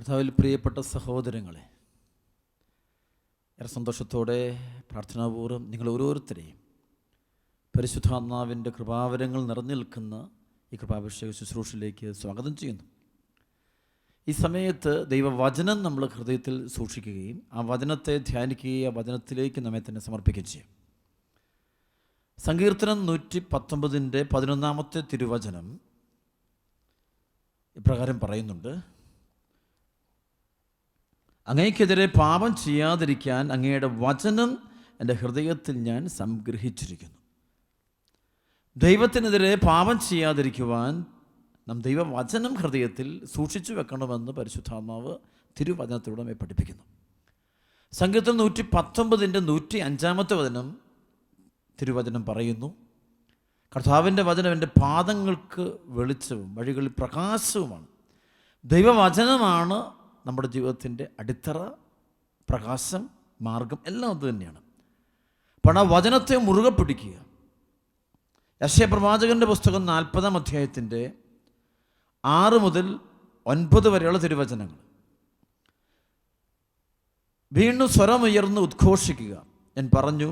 കർത്താവിൽ പ്രിയപ്പെട്ട സഹോദരങ്ങളെ, ഏറെ സന്തോഷത്തോടെ പ്രാർത്ഥനാപൂർവ്വം നിങ്ങൾ ഓരോരുത്തരെയും പരിശുദ്ധാത്മാവിൻ്റെ കൃപാവരങ്ങൾ നിറഞ്ഞു നിൽക്കുന്ന ഈ കൃപാഭിഷേക ശുശ്രൂഷയിലേക്ക് സ്വാഗതം ചെയ്യുന്നു. ഈ സമയത്ത് ദൈവവചനം നമ്മൾ ഹൃദയത്തിൽ സൂക്ഷിക്കുകയും ആ വചനത്തെ ധ്യാനിക്കുകയും ആ വചനത്തിലേക്ക് നമ്മെ തന്നെ സമർപ്പിക്കുകയും ചെയ്യും. സങ്കീർത്തനം 119 11 തിരുവചനം ഇപ്രകാരം പറയുന്നുണ്ട്: അങ്ങേക്കെതിരെ പാപം ചെയ്യാതിരിക്കാൻ അങ്ങയുടെ വചനം എൻ്റെ ഹൃദയത്തിൽ ഞാൻ സംഗ്രഹിച്ചിരിക്കുന്നു. ദൈവത്തിനെതിരെ പാപം ചെയ്യാതിരിക്കുവാൻ നാം ദൈവവചനം ഹൃദയത്തിൽ സൂക്ഷിച്ചു വെക്കണമെന്ന് പരിശുദ്ധാത്മാവ് തിരുവചനത്തിലൂടെ നമ്മെ പഠിപ്പിക്കുന്നു. സങ്കീർത്തനം 119 105 വചനം തിരുവചനം പറയുന്നു: കർത്താവിൻ്റെ വചനം എൻ്റെ പാദങ്ങൾക്ക് വെളിച്ചവും വഴികളിൽ പ്രകാശവുമാണ്. ദൈവവചനമാണ് നമ്മുടെ ജീവിതത്തിൻ്റെ അടിത്തറ, പ്രകാശം, മാർഗം എല്ലാം അത് തന്നെയാണ്. അപ്പോൾ ആ വചനത്തെ മുറുകെ പിടിക്കുക. യെശയ്യാ പ്രവാചകൻ്റെ പുസ്തകം 40 അധ്യായത്തിൻ്റെ 6 മുതൽ 9 വരെയുള്ള തിരുവചനങ്ങൾ. വീണ്ടും സ്വരമുയർന്ന് ഉദ്ഘോഷിക്കുക. ഞാൻ പറഞ്ഞു,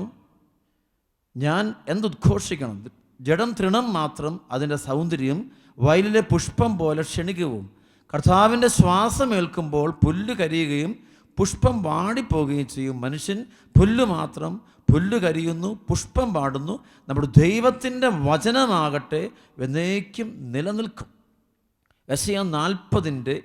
ഞാൻ എന്തുദ്ഘോഷിക്കണം? ജഡം തൃണം മാത്രം, അതിൻ്റെ സൗന്ദര്യം വയലിലെ പുഷ്പം പോലെ ക്ഷണികവും. കർത്താവിൻ്റെ ശ്വാസമേൽക്കുമ്പോൾ പുല്ല് കരിയുകയും പുഷ്പം വാടിപ്പോവുകയും ചെയ്യും. മനുഷ്യൻ പുല്ല് മാത്രം, പുല്ല് കരിയുന്നു, പുഷ്പം പാടുന്നു. നമ്മുടെ ദൈവത്തിൻ്റെ വചനമാകട്ടെ എന്നേക്കും നിലനിൽക്കും. യെശയ്യാ 40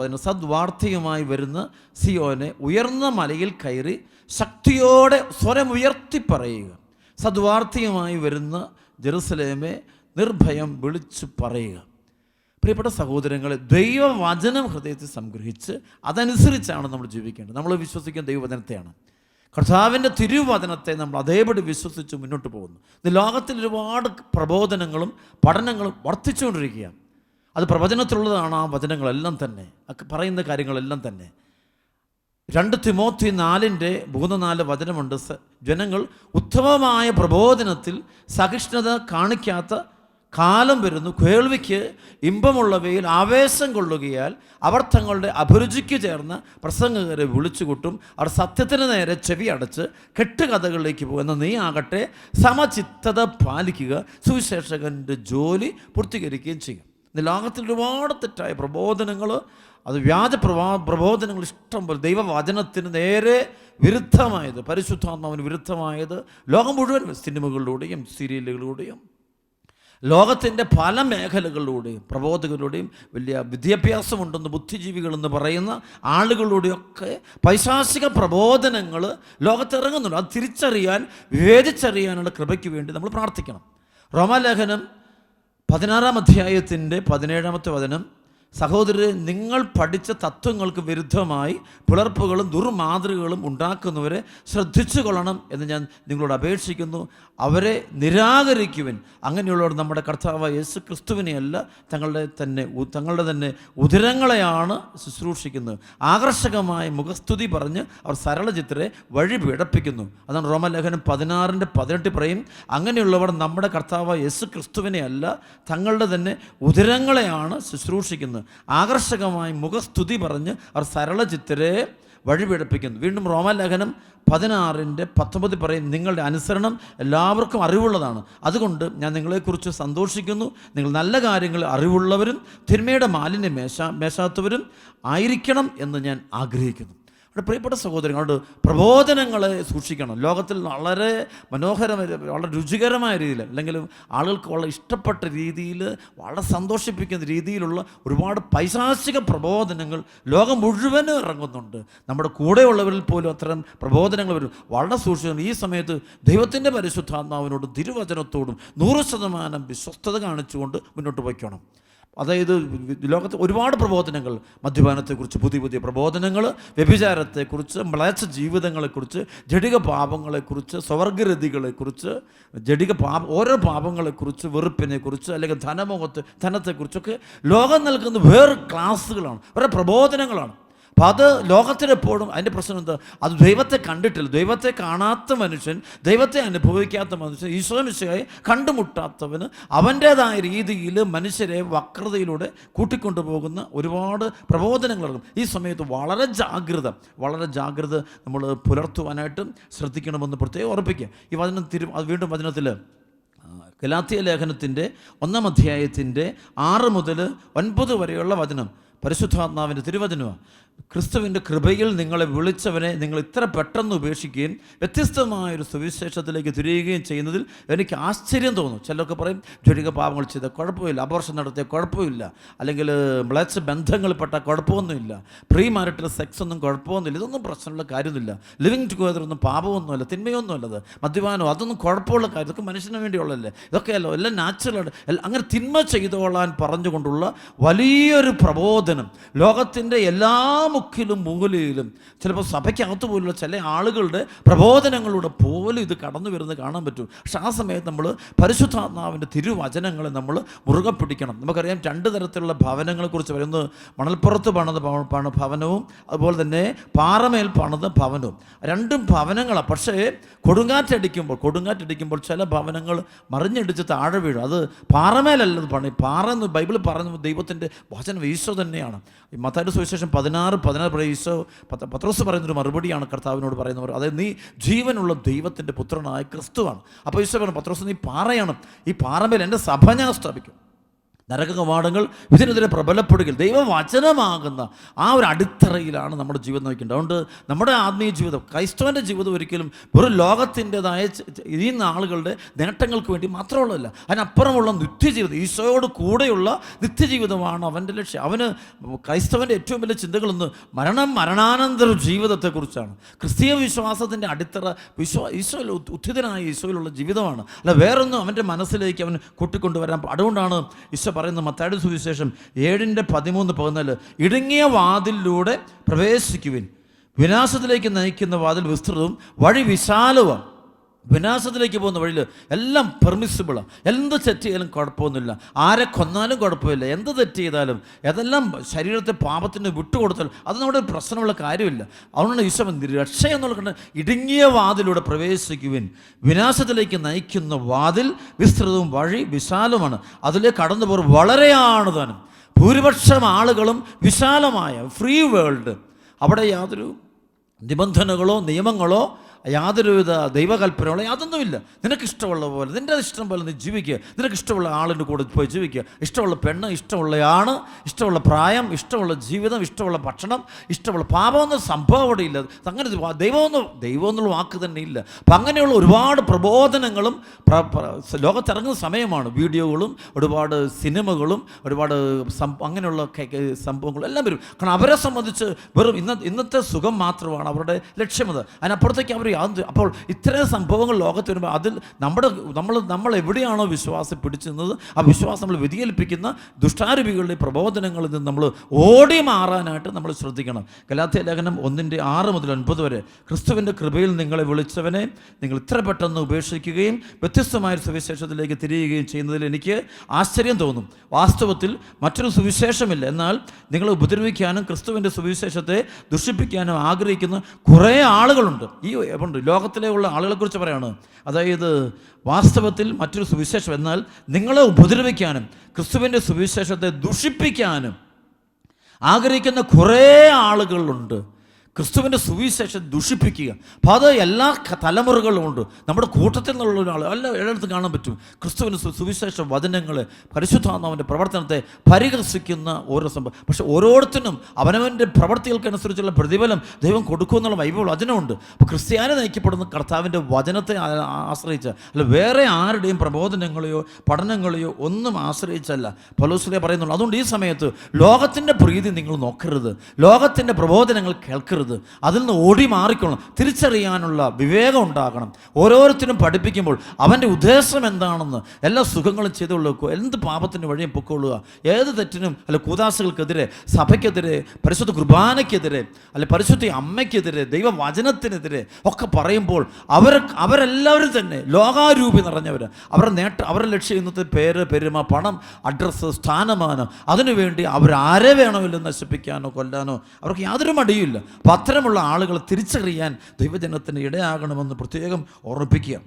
വചനം: സദ്വാർത്തയുമായി വരുന്ന സിയോനെ, ഉയർന്ന മലയിൽ കയറി ശക്തിയോടെ സ്വരമുയർത്തി പറയുക. സദ്വാർത്തയുമായി വരുന്ന ജെറുസലേമെ, നിർഭയം വിളിച്ചു പറയുക. പ്രിയപ്പെട്ട സഹോദരങ്ങളെ, ദൈവവചനം ഹൃദയത്തിൽ സംഗ്രഹിച്ച് അതനുസരിച്ചാണ് നമ്മൾ ജീവിക്കേണ്ടത്. നമ്മൾ വിശ്വസിക്കുന്ന ദൈവവചനത്തെയാണ്, കർത്താവിൻ്റെ തിരുവചനത്തെ നമ്മൾ അതേപടി വിശ്വസിച്ച് മുന്നോട്ട് പോകുന്നു. ഇന്ന് ലോകത്തിൽ ഒരുപാട് പ്രബോധനങ്ങളും പഠനങ്ങളും വർദ്ധിച്ചുകൊണ്ടിരിക്കുകയാണ്. അത് പ്രവചനത്തിലുള്ളതാണ്. ആ വചനങ്ങളെല്ലാം തന്നെ, പറയുന്ന കാര്യങ്ങളെല്ലാം തന്നെ 2 തിമോത്തി 4:3-4 വചനമുണ്ട്: ജനങ്ങൾ ഉത്തമമായ പ്രബോധനത്തിൽ സഹിഷ്ണുത കാണിക്കാത്ത കാലം വരുന്നു. കേൾവിക്ക് ഇമ്പമുള്ളവയിൽ ആവേശം കൊള്ളുകയാൽ അവർ തങ്ങളുടെ അഭിരുചിക്ക് ചേർന്ന പ്രസംഗകരെ വിളിച്ചുകൂട്ടും. അവർ സത്യത്തിന് നേരെ ചെവി അടച്ച് കെട്ടുകഥകളിലേക്ക് പോകുന്ന നീ ആകട്ടെ സമചിത്തത പാലിക്കുക, സുവിശേഷകൻ്റെ ജോലി പൂർത്തീകരിക്കുകയും ചെയ്യും. ഇന്ന് ലോകത്തിൽ ഒരുപാട് തെറ്റായ പ്രബോധനങ്ങൾ, അത് വ്യാജ പ്രബോധനങ്ങൾ ഇഷ്ടം പോലെ. ദൈവവചനത്തിന് നേരെ വിരുദ്ധമായത്, പരിശുദ്ധാത്മാവിന് വിരുദ്ധമായത് ലോകം മുഴുവൻ സിനിമകളിലൂടെയും സീരിയലുകളിലൂടെയും ലോകത്തിൻ്റെ പല മേഖലകളിലൂടെയും പ്രബോധകരുടെയും വലിയ വിദ്യാഭ്യാസമുണ്ടെന്ന് ബുദ്ധിജീവികളെന്ന് പറയുന്ന ആളുകളുടെയൊക്കെ പൈശാചിക പ്രബോധനങ്ങൾ ലോകത്തിറങ്ങുന്നുണ്ട്. അത് തിരിച്ചറിയാൻ, വിവേചിച്ചറിയാനുള്ള കൃപയ്ക്ക് വേണ്ടി നമ്മൾ പ്രാർത്ഥിക്കണം. റോമാലേഖനം 16 അധ്യായത്തിൻ്റെ 17 വചനം: സഹോദരരെ, നിങ്ങൾ പഠിച്ച തത്വങ്ങൾക്ക് വിരുദ്ധമായി പിളർപ്പുകളും ദുർമാതൃകകളും ഉണ്ടാക്കുന്നവരെ ശ്രദ്ധിച്ചു കൊള്ളണം എന്ന് ഞാൻ നിങ്ങളോട് അപേക്ഷിക്കുന്നു. അവരെ നിരാകരിക്കുവിൻ. അങ്ങനെയുള്ളവർ നമ്മുടെ കർത്താവ് യേശു ക്രിസ്തുവിനെയല്ല, തങ്ങളുടെ തന്നെ ഉദരങ്ങളെയാണ് ശുശ്രൂഷിക്കുന്നത്. ആകർഷകമായ മുഖസ്തുതി പറഞ്ഞ് അവർ സരളചിത്തരെ വഴി പിഴപ്പിക്കുന്നു. അതാണ് റോമാലേഖനം 16:18 പറയും: അങ്ങനെയുള്ളവർ നമ്മുടെ കർത്താവ് യേശു ക്രിസ്തുവിനെയല്ല, തങ്ങളുടെ തന്നെ ഉദരങ്ങളെയാണ് ശുശ്രൂഷിക്കുന്നത്. ആകർഷകമായി മുഖസ്തുതി പറഞ്ഞ് അവർ സരളചിത്തരെ വഴിപിഴപ്പിക്കുന്നു. വീണ്ടും റോമാലേഖനം 16:19 പറയും: നിങ്ങളുടെ അനുസരണം എല്ലാവർക്കും അറിവുള്ളതാണ്. അതുകൊണ്ട് ഞാൻ നിങ്ങളെക്കുറിച്ച് സന്തോഷിക്കുന്നു. നിങ്ങൾ നല്ല കാര്യങ്ങൾ അറിവുള്ളവരും തിന്മയുടെ മാലിന്യം മേശാത്തവരും ആയിരിക്കണം എന്ന് ഞാൻ ആഗ്രഹിക്കുന്നു. അവിടെ പ്രിയപ്പെട്ട സഹോദരങ്ങളോട് പ്രബോധനങ്ങളെ സൂക്ഷിക്കണം. ലോകത്തിൽ വളരെ മനോഹരമായ, വളരെ രുചികരമായ രീതിയിൽ, അല്ലെങ്കിൽ ആളുകൾക്ക് വളരെ ഇഷ്ടപ്പെട്ട രീതിയിൽ, വളരെ സന്തോഷിപ്പിക്കുന്ന രീതിയിലുള്ള ഒരുപാട് പൈശാചിക പ്രബോധനങ്ങൾ ലോകം മുഴുവനും ഇറങ്ങുന്നുണ്ട്. നമ്മുടെ കൂടെയുള്ളവരിൽ പോലും അത്തരം പ്രബോധനങ്ങൾ വരും. വളരെ സൂക്ഷിക്കണം. ഈ സമയത്ത് ദൈവത്തിൻ്റെ പരിശുദ്ധാത്മാവിനോടും തിരുവചനത്തോടും 100% വിശ്വസ്തത കാണിച്ചുകൊണ്ട് മുന്നോട്ട് പോയിക്കണം. അതായത് ലോകത്ത് ഒരുപാട് പ്രബോധനങ്ങൾ, മദ്യപാനത്തെക്കുറിച്ച് പുതിയ പ്രബോധനങ്ങൾ, വ്യഭിചാരത്തെക്കുറിച്ച്, മ്ലേച്ഛ ജീവിതങ്ങളെക്കുറിച്ച്, ജഡിക പാപങ്ങളെക്കുറിച്ച്, സ്വവർഗരതികളെക്കുറിച്ച്, ഓരോ പാപങ്ങളെക്കുറിച്ച്, വെറുപ്പിനെക്കുറിച്ച്, അല്ലെങ്കിൽ ധനത്തെക്കുറിച്ചൊക്കെ ലോകം നൽകുന്ന വേറെ ക്ലാസ്സുകളാണ്, വേറെ പ്രബോധനങ്ങളാണ്. അപ്പോൾ അത് ലോകത്തിലെപ്പോഴും അതിൻ്റെ പ്രശ്നം എന്താ? അത് ദൈവത്തെ കണ്ടിട്ടില്ല. ദൈവത്തെ കാണാത്ത മനുഷ്യൻ, ദൈവത്തെ അനുഭവിക്കാത്ത മനുഷ്യൻ, ഈശോ മിശിഹായെ കണ്ടുമുട്ടാത്തവന് അവൻ്റേതായ രീതിയിൽ മനുഷ്യരെ വക്രതയിലൂടെ കൂട്ടിക്കൊണ്ടുപോകുന്ന ഒരുപാട് പ്രബോധനങ്ങളുണ്ട്. ഈ സമയത്ത് വളരെ ജാഗ്രത നമ്മൾ പുലർത്തുവാനായിട്ട് ശ്രദ്ധിക്കണമെന്ന് പ്രത്യേകം ഓർപ്പിക്കുക. ഈ വചനം വീണ്ടും വചനത്തിൽ ഗലാത്യ ലേഖനത്തിൻ്റെ 1-ാം അധ്യായത്തിൻ്റെ 6 മുതൽ 9 വരെയുള്ള വചനം പരിശുദ്ധാത്മാവിൻ്റെ തിരുവചനമാണ്. ക്രിസ്തുവിൻ്റെ കൃപയിൽ നിങ്ങളെ വിളിച്ചവനെ നിങ്ങൾ ഇത്ര പെട്ടെന്ന് ഉപേക്ഷിക്കുകയും വ്യത്യസ്തമായൊരു സുവിശേഷത്തിലേക്ക് തിരിയുകയും ചെയ്യുന്നതിൽ എനിക്ക് ആശ്ചര്യം തോന്നും. ചിലർക്ക് പറയും ജടിക പാപങ്ങൾ ചെയ്ത കുഴപ്പമില്ല, അബോർഷൻ നടത്തിയ കുഴപ്പമില്ല, അല്ലെങ്കിൽ മ്ലേച്ഛ ബന്ധങ്ങളിൽപ്പെട്ട കുഴപ്പമൊന്നുമില്ല, പ്രീ മാരിറ്റൽ സെക്സ് ഒന്നും കുഴപ്പമൊന്നുമില്ല, ഇതൊന്നും പ്രശ്നമുള്ള കാര്യമൊന്നുമില്ല, ലിവിങ് ടുഗദർ ഒന്നും പാപമൊന്നുമല്ല, തിന്മയൊന്നുമല്ലത്, മദ്യപാനോ അതൊന്നും കുഴപ്പമുള്ള കാര്യം, ഇതൊക്കെ മനുഷ്യന് വേണ്ടിയുള്ളതല്ലേ, ഇതൊക്കെയല്ലോ എല്ലാം നാച്ചുറൽ. അങ്ങനെ തിന്മ ചെയ്തോളാൻ പറഞ്ഞുകൊണ്ടുള്ള വലിയൊരു പ്രബോധനം ലോകത്തിൻ്റെ എല്ലാ മുക്കിലും മൂലയിലും, ചിലപ്പോൾ സഭയ്ക്കകത്ത് പോലുള്ള ചില ആളുകളുടെ പ്രബോധനങ്ങളുടെ പോലും ഇത് കടന്നു വരുന്നത് കാണാൻ പറ്റും. പക്ഷെ ആ സമയത്ത് നമ്മൾ പരിശുദ്ധാത്മാവിൻ്റെ തിരുവചനങ്ങളെ നമ്മൾ മുറുകെ പിടിക്കണം. നമുക്കറിയാം 2 തരത്തിലുള്ള ഭവനങ്ങളെക്കുറിച്ച് പറയുന്നത്, മണൽപ്പുറത്ത് പണിത ഭവനവും അതുപോലെ തന്നെ പാറമേൽ പണിത ഭവനവും. 2 ഭവനങ്ങളാണ്. പക്ഷേ കൊടുങ്കാറ്റടിക്കുമ്പോൾ ചില ഭവനങ്ങൾ മറിഞ്ഞടിച്ച് താഴെ വീഴും. അത് പാറമേലല്ലത് പണി. പാറ എന്ന് ബൈബിൾ പറയുന്നത് ദൈവത്തിൻ്റെ വചനം ഈശോ തന്നെയാണ്. ഈ മത്തായിയുടെ സുവിശേഷം 16 ഈശോ പത്രോസ് പറയുന്നൊരു മറുപടിയാണ് കർത്താവിനോട് പറയുന്നവർ. അതായത് നീ ജീവനുള്ള ദൈവത്തിൻ്റെ പുത്രനായ ക്രിസ്തുവാണ്. അപ്പോൾ ഈശോ പറഞ്ഞു, പത്രോസ് നീ പാറയാണ്, ഈ പാറമേൽ എൻ്റെ സഭ ഞാൻ സ്ഥാപിക്കും, നരക കവാടങ്ങൾ ഇതിനെതിരെ പ്രബലപ്പെടുകയും. ദൈവവചനമാകുന്ന ആ ഒരു അടിത്തറയിലാണ് നമ്മുടെ ജീവിതം നയിക്കേണ്ടത്. അതുകൊണ്ട് നമ്മുടെ ആത്മീയ ജീവിതം, ക്രൈസ്തവൻ്റെ ജീവിതം ഒരിക്കലും ഒരു ലോകത്തിൻ്റെതായ ഈ നാളുകളുടെ നേട്ടങ്ങൾക്ക് വേണ്ടി മാത്രമുള്ളതല്ല, അതിനപ്പുറമുള്ള നിത്യജീവിതം, ഈശോയോട് കൂടെയുള്ള നിത്യജീവിതമാണ് അവൻ്റെ ലക്ഷ്യം. അവന് ക്രൈസ്തവൻ്റെ ഏറ്റവും വലിയ ചിന്തകളൊന്ന് മരണാനന്തര ജീവിതത്തെക്കുറിച്ചാണ്. ക്രിസ്തീയ വിശ്വാസത്തിൻ്റെ അടിത്തറ ഈശോയിൽ ഉത്ഥിതനായ ഈശോയിലുള്ള ജീവിതമാണ്, അല്ല വേറൊന്നും അവൻ്റെ മനസ്സിലേക്ക് അവൻ കൂട്ടിക്കൊണ്ടുവരാൻ. അതുകൊണ്ടാണ് ഈശോ പറയുന്ന മത്തായിയുടെ സുവിശേഷം 7:13-14 ഇടുങ്ങിയ വാതിലിലൂടെ പ്രവേശിക്കുവിൻ, വിനാശത്തിലേക്ക് നയിക്കുന്ന വാതിൽ വിസ്തൃതവും വഴി വിശാലവും. വിനാശത്തിലേക്ക് പോകുന്ന വഴിയിൽ എല്ലാം പെർമിസിബിളാണ്. എന്ത് തെറ്റ് ചെയ്താലും കുഴപ്പമൊന്നുമില്ല, ആരെ കൊന്നാലും കുഴപ്പമില്ല, എന്ത് തെറ്റ് ചെയ്താലും അതെല്ലാം ശരീരത്തെ പാപത്തിന് വിട്ടുകൊടുത്താൽ അത് നമ്മുടെ പ്രശ്നമുള്ള കാര്യമില്ല. അതുകൊണ്ടാണ് ഈശോ രക്ഷ എന്നുള്ള കണ്ട് ഇടുങ്ങിയ വാതിലൂടെ പ്രവേശിക്കുവിൻ, വിനാശത്തിലേക്ക് നയിക്കുന്ന വാതിൽ വിസ്തൃതവും വഴി വിശാലമാണ്, അതിലേക്ക് കടന്നു പോകാൻ വളരെയാണ് താനും. ഭൂരിപക്ഷം ആളുകളും വിശാലമായ ഫ്രീ വേൾഡ്, അവിടെ യാതൊരു നിബന്ധനകളോ നിയമങ്ങളോ യാതൊരുവിധ ദൈവകൽപ്പനകളോ യാതൊന്നുമില്ല. നിനക്കിഷ്ടമുള്ള പോലെ, നിൻ്റെ ഇഷ്ടം പോലെ നീ ജീവിക്കുക, നിനക്കിഷ്ടമുള്ള ആളിൻ്റെ കൂടെ പോയി ജീവിക്കുക, ഇഷ്ടമുള്ള പെണ്ണ്, ഇഷ്ടമുള്ള ആണ്, ഇഷ്ടമുള്ള പ്രായം, ഇഷ്ടമുള്ള ജീവിതം, ഇഷ്ടമുള്ള ഭക്ഷണം, ഇഷ്ടമുള്ള പാപമൊന്നും സംഭവം അവിടെ ഇല്ല. അങ്ങനെ ദൈവം എന്നുള്ള വാക്ക് തന്നെ ഇല്ല. അപ്പം അങ്ങനെയുള്ള ഒരുപാട് പ്രബോധനങ്ങളും ലോകത്തിറങ്ങുന്ന സമയമാണ്. വീഡിയോകളും ഒരുപാട് സിനിമകളും ഒരുപാട് അങ്ങനെയുള്ള സംഭവങ്ങളും എല്ലാം വരും. കാരണം അവരെ സംബന്ധിച്ച് വെറും ഇന്നത്തെ സുഖം മാത്രമാണ് അവരുടെ ലക്ഷ്യമത്. അതിനപ്പുറത്തേക്ക് അവർ അപ്പോൾ ഇത്രയും സംഭവങ്ങൾ ലോകത്ത് വരുമ്പോൾ അതിൽ നമ്മൾ എവിടെയാണോ വിശ്വാസം പിടിച്ചിരുന്നത് ആ വിശ്വാസം നമ്മൾ വ്യതിചലിപ്പിക്കുന്ന ദുഷ്ടാരൂപികളുടെ പ്രബോധനങ്ങളിൽ നിന്ന് നമ്മൾ ഓടി മാറാനായിട്ട് നമ്മൾ ശ്രദ്ധിക്കണം. ഗലാത്യ ലേഖനം 1:6-9 വരെ ക്രിസ്തുവിൻ്റെ കൃപയിൽ നിങ്ങളെ വിളിച്ചവനെ നിങ്ങൾ ഇത്ര പെട്ടെന്ന് ഉപേക്ഷിക്കുകയും വ്യത്യസ്തമായ സുവിശേഷത്തിലേക്ക് തിരിയുകയും ചെയ്യുന്നതിൽ എനിക്ക് ആശ്ചര്യം തോന്നും. വാസ്തവത്തിൽ മറ്റൊരു സുവിശേഷമില്ല, എന്നാൽ നിങ്ങളെ ഉപദ്രവിക്കാനും ക്രിസ്തുവിൻ്റെ സുവിശേഷത്തെ ദുഷിപ്പിക്കാനും ആഗ്രഹിക്കുന്ന കുറേ ആളുകളുണ്ട്. ഈ ലോകത്തിലുള്ള ആളുകളെക്കുറിച്ച് പറയാണ്. അതായത് വാസ്തവത്തിൽ മറ്റൊരു സുവിശേഷം, എന്നാൽ നിങ്ങളെ ഉപദ്രവിക്കാനും ക്രിസ്തുവിൻ്റെ സുവിശേഷത്തെ ദുഷിപ്പിക്കാനും ആഗ്രഹിക്കുന്ന കുറേ ആളുകളുണ്ട്. ക്രിസ്തുവിൻ്റെ സുവിശേഷം ദുഷിപ്പിക്കുക. അപ്പോൾ അത് എല്ലാ തലമുറകളുമുണ്ട്. നമ്മുടെ കൂട്ടത്തിൽ നിന്നുള്ള ഒരാൾ എല്ലായിടത്തും കാണാൻ പറ്റും. ക്രിസ്തുവിൻ്റെ സുവിശേഷ വചനങ്ങളെ, പരിശുദ്ധാത്മാവിൻ്റെ പ്രവർത്തനത്തെ പരിഹസിക്കുന്ന ഓരോ സംഭവം. പക്ഷേ ഓരോരുത്തരും അവനവൻ്റെ പ്രവർത്തികൾക്കനുസരിച്ചുള്ള പ്രതിഫലം ദൈവം കൊടുക്കുമെന്നുള്ള ബൈബിൾ വചനമുണ്ട്. അപ്പോൾ ക്രിസ്ത്യാനി നയിക്കപ്പെടുന്ന കർത്താവിൻ്റെ വചനത്തെ ആശ്രയിച്ച, അല്ല വേറെ ആരുടെയും പ്രബോധനങ്ങളെയോ പഠനങ്ങളെയോ ഒന്നും ആശ്രയിച്ചല്ല പൗലോസ് പറയുന്നുള്ളൂ. അതുകൊണ്ട് ഈ സമയത്ത് ലോകത്തിൻ്റെ പ്രീതി നിങ്ങൾ നോക്കരുത്, ലോകത്തിൻ്റെ പ്രബോധനങ്ങൾ കേൾക്കരുത്. കാണിക്കരുത്, അതിൽ നിന്ന് ഓടി മാറിക്കൊള്ളണം. തിരിച്ചറിയാനുള്ള വിവേകം ഉണ്ടാകണം. ഓരോരുത്തരും പഠിപ്പിക്കുമ്പോൾ അവൻ്റെ ഉദ്ദേശം എന്താണെന്ന്, എല്ലാ സുഖങ്ങളും ചെയ്തുകൊള്ളുക, എന്ത് പാപത്തിൻ്റെ വഴിയും പൊക്കൊള്ളുക, ഏത് തെറ്റിനും അല്ല കൂദാശകൾക്കെതിരെ, സഭയ്ക്കെതിരെ, പരിശുദ്ധ കുർബാനയ്ക്കെതിരെ, അല്ലെ പരിശുദ്ധ അമ്മയ്ക്കെതിരെ, ദൈവവചനത്തിനെതിരെ ഒക്കെ പറയുമ്പോൾ അവരെല്ലാവരും തന്നെ ലോകാരൂപി നിറഞ്ഞവർ. അവരുടെ ലക്ഷ്യം ഇന്നത്തെ പേര്, പെരുമ, പണം, അഡ്രസ്സ്, സ്ഥാനമാനം, അതിനുവേണ്ടി അവരാരെ വേണമല്ലോ നശിപ്പിക്കാനോ കൊല്ലാനോ അവർക്ക് യാതൊരു മടിയുമില്ല. അപ്പം അത്തരമുള്ള ആളുകൾ തിരിച്ചറിയാൻ ദൈവജനത്തിന് ഇടയാകണമെന്ന് പ്രത്യേകം ഓർമ്മിപ്പിക്കുക.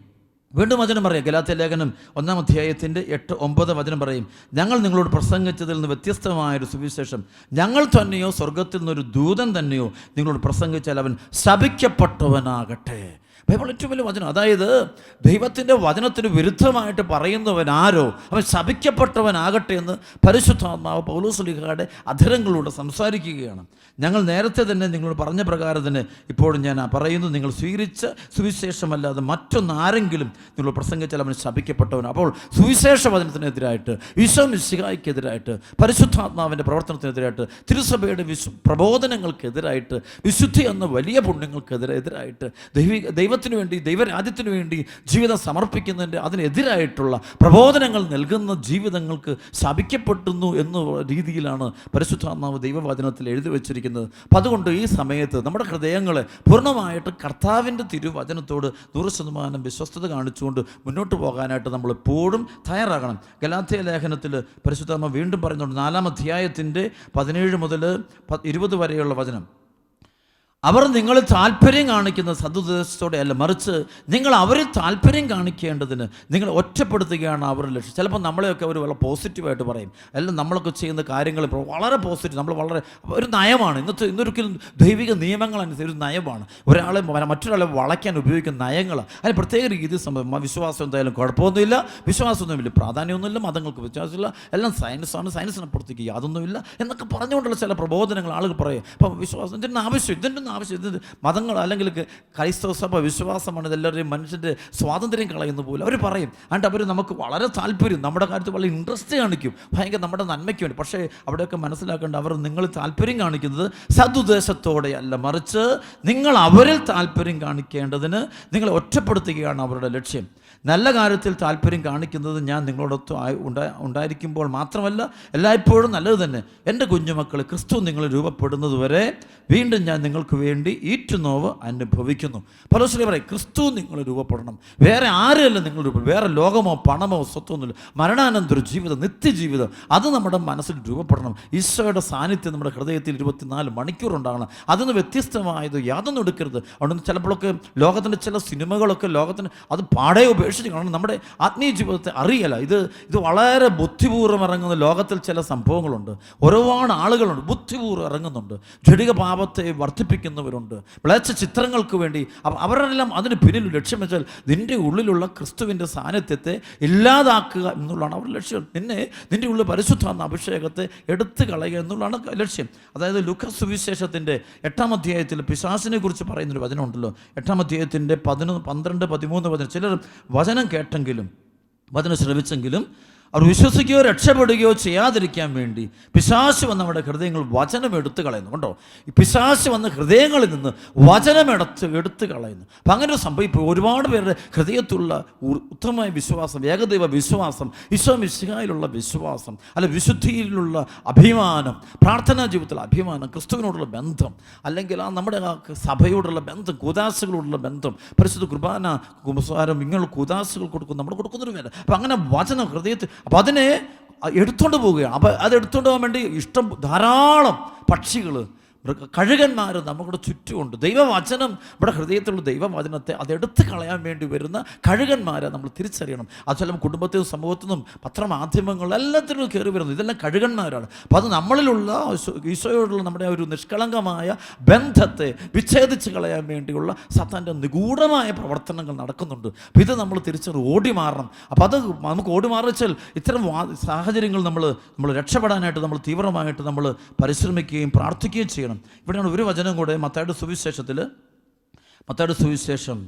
വീണ്ടും വചനം പറയാം, ഗലാത്യ ലേഖനം 1-ാം അധ്യായത്തിൻ്റെ 8-9 വചനം പറയും, ഞങ്ങൾ നിങ്ങളോട് പ്രസംഗിച്ചതിൽ നിന്ന് വ്യത്യസ്തമായൊരു സുവിശേഷം ഞങ്ങൾ തന്നെയോ സ്വർഗത്തിൽ നിന്നൊരു ദൂതൻ തന്നെയോ നിങ്ങളോട് പ്രസംഗിച്ചാൽ അവൻ ശപിക്കപ്പെട്ടവനാകട്ടെ. ബൈബിൾ ഏറ്റവും വലിയ വചനം. അതായത് ദൈവത്തിൻ്റെ വചനത്തിന് വിരുദ്ധമായിട്ട് പറയുന്നവൻ ആരോ അവൻ ശപിക്കപ്പെട്ടവനാകട്ടെ എന്ന് പരിശുദ്ധാത്മാവ് പൗലോസ്ലീഹയുടെ അധരങ്ങളിലൂടെ സംസാരിക്കുകയാണ്. ഞങ്ങൾ നേരത്തെ തന്നെ നിങ്ങളോട് പറഞ്ഞ പ്രകാരം തന്നെ ഇപ്പോഴും ഞാൻ പറയുന്നു, നിങ്ങൾ സ്വീകരിച്ച സുവിശേഷമല്ലാതെ മറ്റൊന്നാരെങ്കിലും നിങ്ങൾ പ്രസംഗിച്ചാൽ അവൻ ശപിക്കപ്പെട്ടവൻ. അപ്പോൾ സുവിശേഷ വചനത്തിനെതിരായിട്ട്, ഈശോ മിശിഹായ്ക്കെതിരായിട്ട്, പരിശുദ്ധാത്മാവിൻ്റെ പ്രവർത്തനത്തിനെതിരായിട്ട്, തിരുസഭയുടെ പ്രബോധനങ്ങൾക്കെതിരായിട്ട്, വിശുദ്ധി എന്ന വലിയ പുണ്യങ്ങൾക്കെതിരായിട്ട്, ദൈവത്തിനു വേണ്ടി, ദൈവരാജ്യത്തിനു വേണ്ടി ജീവിതം സമർപ്പിക്കുന്നതിൻ്റെ അതിനെതിരായിട്ടുള്ള പ്രബോധനങ്ങൾ നൽകുന്ന ജീവിതങ്ങൾക്ക് ശപിക്കപ്പെടുന്നു എന്ന രീതിയിലാണ് പരിശുദ്ധാത്മാവ് ദൈവവചനത്തിൽ എഴുതി വച്ചിരിക്കുന്നത്. അപ്പം അതുകൊണ്ട് ഈ സമയത്ത് നമ്മുടെ ഹൃദയങ്ങളെ പൂർണ്ണമായിട്ട് കർത്താവിൻ്റെ തിരുവചനത്തോട് 100% വിശ്വസ്തത കാണിച്ചുകൊണ്ട് മുന്നോട്ട് പോകാനായിട്ട് നമ്മൾ എപ്പോഴും തയ്യാറാകണം. ഗലാത്യ ലേഖനത്തിൽ പരിശുദ്ധാത്മാവ് വീണ്ടും പറയുന്നുണ്ട്, 4-ാം അധ്യായത്തിൻ്റെ 17 മുതൽ 20 വരെയുള്ള വചനം, അവർ നിങ്ങളിൽ താല്പര്യം കാണിക്കുന്ന സദുദ്ദേശത്തോടെ അല്ല, മറിച്ച് നിങ്ങൾ അവരിൽ താല്പര്യം കാണിക്കേണ്ടതിന് നിങ്ങൾ ഒറ്റപ്പെടുത്തുകയാണ് അവരുടെ ലക്ഷ്യം. ചിലപ്പോൾ നമ്മളെയൊക്കെ അവർ വളരെ പോസിറ്റീവായിട്ട് പറയും, എല്ലാം നമ്മളൊക്കെ ചെയ്യുന്ന കാര്യങ്ങൾ വളരെ പോസിറ്റീവ്, നമ്മൾ വളരെ ഒരു നയമാണ്. ഇന്നൊരിക്കലും ദൈവിക നിയമങ്ങളനുസരിച്ച് ഒരു നയമാണ്, മറ്റൊരാളെ വളയ്ക്കാൻ ഉപയോഗിക്കുന്ന നയങ്ങളാണ്. അതിന് പ്രത്യേക രീതി വിശ്വാസം എന്തായാലും കുഴപ്പമൊന്നുമില്ല, വിശ്വാസമൊന്നുമില്ല, പ്രാധാന്യമൊന്നുമില്ല, മതങ്ങൾക്ക് വ്യത്യാസമില്ല, എല്ലാം സയൻസാണ്, സയൻസിനപ്പുറത്തേക്ക് യാതൊന്നുമില്ല എന്നൊക്കെ പറഞ്ഞുകൊണ്ടുള്ള ചില പ്രബോധനങ്ങൾ ആളുകൾ പറയും. അപ്പം വിശ്വാസം ഇതിൻ്റെ ആവശ്യം ഇത് മതങ്ങൾ അല്ലെങ്കിൽ ക്രൈസ്തവ സഭ വിശ്വാസമാണ്, ഇതെല്ലാവരുടെയും മനുഷ്യൻ്റെ സ്വാതന്ത്ര്യം കളയുന്ന പോലെ അവർ പറയും. അതുകൊണ്ട് അവർ നമുക്ക് വളരെ താല്പര്യം, നമ്മുടെ കാര്യത്തിൽ വളരെ ഇൻട്രസ്റ്റ് കാണിക്കും, ഭയങ്കര നമ്മുടെ നന്മയ്ക്ക് വേണ്ടി. പക്ഷേ അവിടെയൊക്കെ മനസ്സിലാക്കേണ്ട, അവർ നിങ്ങൾ താല്പര്യം കാണിക്കുന്നത് സദുദ്ദേശത്തോടെ അല്ല, മറിച്ച് നിങ്ങൾ അവരിൽ താല്പര്യം കാണിക്കേണ്ടതിന് നിങ്ങൾ ഒറ്റപ്പെടുത്തുകയാണ് അവരുടെ ലക്ഷ്യം. നല്ല കാര്യത്തിൽ താല്പര്യം കാണിക്കുന്നത് ഞാൻ നിങ്ങളോടൊത്ത് ഉണ്ടായിരിക്കുമ്പോൾ മാത്രമല്ല, എല്ലായ്പ്പോഴും നല്ലത് തന്നെ. എൻ്റെ കുഞ്ഞുമക്കൾ, ക്രിസ്തു നിങ്ങൾ രൂപപ്പെടുന്നതുവരെ വീണ്ടും ഞാൻ നിങ്ങൾക്ക് വേണ്ടി ഈറ്റുനോവ് അനുഭവിക്കുന്നു. പൗലോസ് പറയും, ക്രിസ്തു നിങ്ങൾ രൂപപ്പെടണം, വേറെ ആരെയല്ല നിങ്ങൾ രൂപപ്പെടണം, വേറെ ലോകമോ പണമോ സ്വത്തൊന്നുമില്ല, മരണാനന്തര ജീവിതം, നിത്യജീവിതം, അത് നമ്മുടെ മനസ്സിൽ രൂപപ്പെടണം. ഈശോയുടെ സാന്നിധ്യം നമ്മുടെ ഹൃദയത്തിൽ 24 മണിക്കൂർ ഉണ്ടാകണം. അതിന് വ്യത്യസ്തമായത് യാതൊന്നും എടുക്കരുത്. അതുകൊണ്ട് ചിലപ്പോഴൊക്കെ ലോകത്തിൻ്റെ ചില സിനിമകളൊക്കെ ലോകത്തിന് അത് പാടെ ഉപേക്ഷിച്ച് കാണണം, നമ്മുടെ ആത്മീയ ജീവിതത്തെ അറിയല. ഇത് വളരെ ബുദ്ധിപൂർവ്വം ഇറങ്ങുന്ന ലോകത്തിൽ ചില സംഭവങ്ങളുണ്ട്. ഒരുപാട് ആളുകളുണ്ട് ബുദ്ധിപൂർവ്വം ഇറങ്ങുന്നുണ്ട്, ജഡിക പാപത്തെ വർദ്ധിപ്പിക്കുന്നവരുണ്ട്, വിളച്ച ചിത്രങ്ങൾക്ക് വേണ്ടി. അവരെല്ലാം അതിന് പിന്നിൽ ലക്ഷ്യം വെച്ചാൽ നിൻ്റെ ഉള്ളിലുള്ള ക്രിസ്തുവിൻ്റെ സാന്നിധ്യത്തെ ഇല്ലാതാക്കുക എന്നുള്ളതാണ് അവരുടെ ലക്ഷ്യം. നിൻ്റെ ഉള്ളിൽ പരിശുദ്ധാത്മ അഭിഷേകത്തെ എടുത്തു കളയുക എന്നുള്ളതാണ് ലക്ഷ്യം. അതായത് ലൂക്കാസ് സുവിശേഷത്തിൻ്റെ 8-ാം അധ്യായത്തിൽ പിശാചിനെ കുറിച്ച് പറയുന്നൊരു വചനമുണ്ടല്ലോ, 8-ാം അധ്യായത്തിൻ്റെ 11, 12, 13 വചനം. ചിലർ വചനം കേട്ടെങ്കിലും വചനം ശ്രവിച്ചെങ്കിലും അവർ വിശ്വസിക്കുകയോ രക്ഷപ്പെടുകയോ ചെയ്യാതിരിക്കാൻ വേണ്ടി പിശാച് വന്ന് നമ്മുടെ ഹൃദയങ്ങൾ വചനം എടുത്തു കളയുന്നു. കണ്ടോ, ഈ പിശാച് വന്ന് ഹൃദയങ്ങളിൽ നിന്ന് വചനം എടുത്തു കളയുന്നു. അപ്പം അങ്ങനെ ഒരു സംഭവം ഇപ്പോൾ ഒരുപാട് പേരുടെ ഹൃദയത്തിലുള്ള ഉത്തമമായ വിശ്വാസം, ഏകദൈവ വിശ്വാസം, ഈശോ മിശിഹായിലുള്ള വിശ്വാസം, അല്ല വിശുദ്ധിയിലുള്ള അഭിമാനം, പ്രാർത്ഥനാ ജീവിതത്തിലുള്ള അഭിമാനം, ക്രിസ്തുവിനോടുള്ള ബന്ധം, അല്ലെങ്കിൽ നമ്മുടെ സഭയോടുള്ള ബന്ധം, കൂദാശകളോടുള്ള ബന്ധം, പരിശുദ്ധ കുർബാന, കുമ്പസാരം, ഇങ്ങനെയുള്ള കൂദാശകൾ കൊടുക്കും, നമ്മൾ കൊടുക്കുന്നൊരു വേല. അപ്പം അങ്ങനെ വചനം ഹൃദയത്തിൽ, അപ്പം അതിനെ എടുത്തുകൊണ്ട് പോവുകയാണ്. അപ്പം അത് എടുത്തുകൊണ്ട് പോകാൻ വേണ്ടി ധാരാളം പക്ഷികൾ, കഴുകന്മാർ നമ്മുടെ ചുറ്റുമുണ്ട്. ദൈവവചനം, നമ്മുടെ ഹൃദയത്തിലുള്ള ദൈവവചനത്തെ അതെടുത്ത് കളയാൻ വേണ്ടി വരുന്ന കഴുകന്മാരെ നമ്മൾ തിരിച്ചറിയണം. അത് ചിലപ്പോൾ കുടുംബത്തിനും സമൂഹത്തിനും പത്രമാധ്യമങ്ങൾ എല്ലാത്തിനും കയറി വരുന്നു, ഇതെല്ലാം കഴുകന്മാരാണ്. അപ്പോൾ അത് നമ്മളിലുള്ള ഈശോയോടുള്ള നമ്മുടെ ഒരു നിഷ്കളങ്കമായ ബന്ധത്തെ വിച്ഛേദിച്ച് കളയാൻ വേണ്ടിയുള്ള സത്താൻ്റെ നിഗൂഢമായ പ്രവർത്തനങ്ങൾ നടക്കുന്നുണ്ട്. അപ്പോൾ ഇത് നമ്മൾ തിരിച്ചറിഞ്ഞ് ഓടി മാറണം. അപ്പോൾ അത് നമുക്ക് ഓടി മാറിച്ചാൽ ഇത്തരം സാഹചര്യങ്ങൾ നമ്മൾ രക്ഷപ്പെടാനായിട്ട് നമ്മൾ തീവ്രമായിട്ട് നമ്മൾ പരിശ്രമിക്കുകയും പ്രാർത്ഥിക്കുകയും ചെയ്യണം. ഇവിടെയാണ് ഒരു വചനം കൂടെ മത്തായിയുടെ സുവിശേഷം